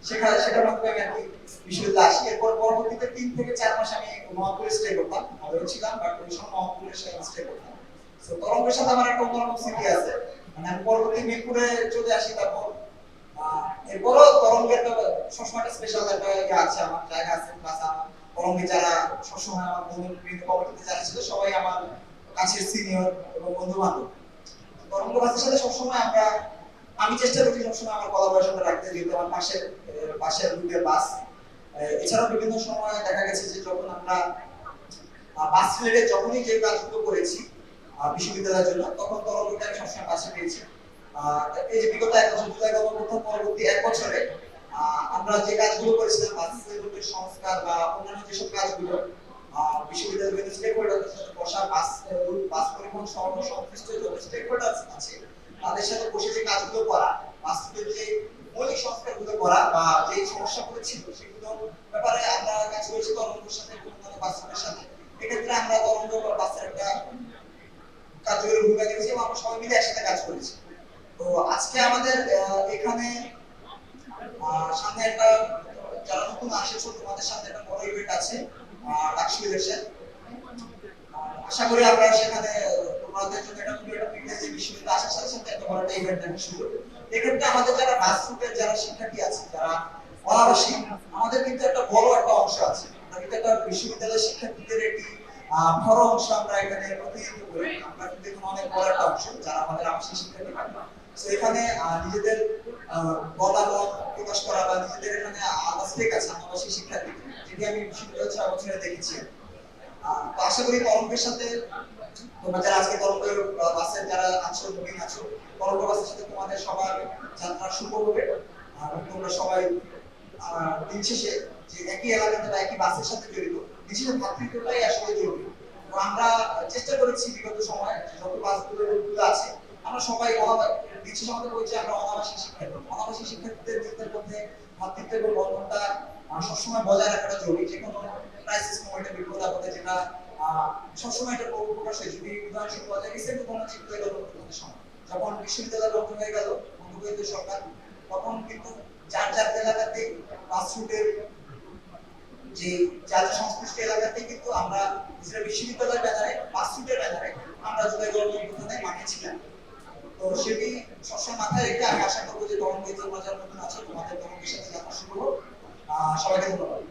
সেটার মাধ্যমে আমি আর কি বিশ্ববিদ্যালয়ে আসি। এরপর পরবর্তীতে 3 থেকে 4 মাস আমি মোহাম্মদপুরে স্টে করতাম, ভালোই ছিলাম, বাট ওই সময় মোহাম্মদপুরে স্টে করতাম। তো তরঙ্গের সাথে আমার একটা অন্যরকম স্মৃতি আছে, মানে আমি পরবর্তী মিরপুরে চলে আসি। তারপর এরপরও তরঙ্গের সবসময় একটা স্পেশাল একটা ইয়ে আছে, আমার জায়গা আছে। প্লাস আমার তরঙ্গে যারা সবসময় আমার বিভিন্ন কমিটিতে যারা ছিল সবাই আমার কাছের সিনিয়র এবং বন্ধু বান্ধব। তরঙ্গ বাসের সাথে সবসময় আমি চেষ্টা করছি সবসময় আমার কোলাবোরেশনটা রাখতে, যেহেতু আমার পাশের রুটের বাস। এছাড়াও বিভিন্ন সময় দেখা গেছে যে যখন আমরা বাস রিলেটেড যখনই যে কাজগুলো করেছি বিশ্ববিদ্যালয়ের জন্য, তখন তরঙ্গকে আমি সবসময় পাশে পেয়েছি। এই যে বিগত 1 বছর জুলাই গণঅভ্যুত্থান পরবর্তী 1 বছরে আমরা যে কাজগুলো করেছিলাম বাস রুটের সংস্কার বা অন্যান্য যেসব কাজগুলো বিশ্ববিদ্যালয়ের বিভিন্ন স্টেক হোল্ডারদের সাথে বসা, বাস পরিবহন সংশ্লিষ্ট যত স্টেক হোল্ডার আছে তাদের সাথে বসে যে কাজগুলো করা, বাসের যে মৌলিক সংস্কারগুলো করা বা যে সমস্যাগুলো ছিল সেগুলো ব্যাপারে আমরা কাজ করেছি তরঙ্গের সাথে এবং বাসের সাথে। এক্ষেত্রে আমরা তরঙ্গ বাসের একটা কার্যকরী ভূমিকা রেখেছি এবং আমরা সবাই মিলে একসাথে কাজ করেছি। তো আজকে আমাদের এখানে সামনে একটা যারা নতুন আসেছো তোমাদের সামনে একটা বড় ইভেন্ট আছে, ডাকসু ইলেকশন। আশা করি আমরা সেখানে তোমাদের জন্য একটা প্রিভিলেজ বিশ্ববিদ্যালয়ে আসার সাথে সাথে একটা বড় একটা ইভেন্ট দেখা শুরু। এক্ষেত্রে আমাদের যারা গ্রাসরুটের যারা শিক্ষার্থী আছে, যারা অনাবাসী, আমাদের কিন্তু একটা বড় একটা অংশ আছে। আমরা কিন্তু একটা বিশ্ববিদ্যালয়ের শিক্ষার্থীদের একটি বড় অংশ আমরা এখানে প্রতিনিধিত্ব করি। আমরা কিন্তু এখানে অনেক বড় একটা অংশ যারা আমাদের আবাসিক শিক্ষার্থী। তো এখানে নিজেদের মতামত প্রকাশ করা বা নিজেদের এখানে আলাদা স্টেক আছে আবাসিক শিক্ষার্থী, যেটি আমি বিশ্ববিদ্যালয়ে 6 বছরে দেখেছি। তো আশা করি তরঙ্গের সাথে তোমরা যারা আজকে তরঙ্গ বাসের যারা আছো, নবীন আছো, তরঙ্গ বাসের সাথে তোমাদের সবার যাত্রা শুভ হবে। তোমরা সবাই দিন শেষে যে একই এলাকাতে বা একই বাসের সাথে জড়িত, দিন শেষে ভাতৃত্বটাই আসলে জরুরি। তো আমরা চেষ্টা করেছি বিগত সময়ে যত বাসগুলো আছে আমরা সবাই দিন শেষে আমাদের বলছি আমরা অনাবাসিক শিক্ষার্থী। অনাবাসিক শিক্ষার্থীদের নিজেদের মধ্যে ভাতৃত্ব এবং বন্ধনটা সবসময় বজায় রাখাটা জরুরি। যে কোনো ক্রাইসিস মোমেন্টে, বিপদ আপদে যেটা সবসময় এটা প্রকাশ হয়। যদি উদাহরণস্বরূপ বলা যায় রিসেন্টলি কোনো চিন্তা গেল সময় যখন বিশ্ববিদ্যালয় বন্ধ হয়ে গেল, বন্ধ হয়ে গেল সরকার, তখন কিন্তু যার যার এলাকাতে বাস রুটের যে যার সংশ্লিষ্ট এলাকাতে কিন্তু আমরা নিজেরা বিশ্ববিদ্যালয়ের ব্যানারে বাস রুটের ব্যানারে আমরা জুলাই গণঅভ্যুত্থানে মাঠে ছিলাম। তো সেটি সবসময় মাথায় রেখে আমি আশা করবো যে তরঙ্গে তোমরা যারা নতুন আছো তোমাদের তরঙ্গের সাথে যাত্রা শুরু হোক। সবাইকে ধন্যবাদ।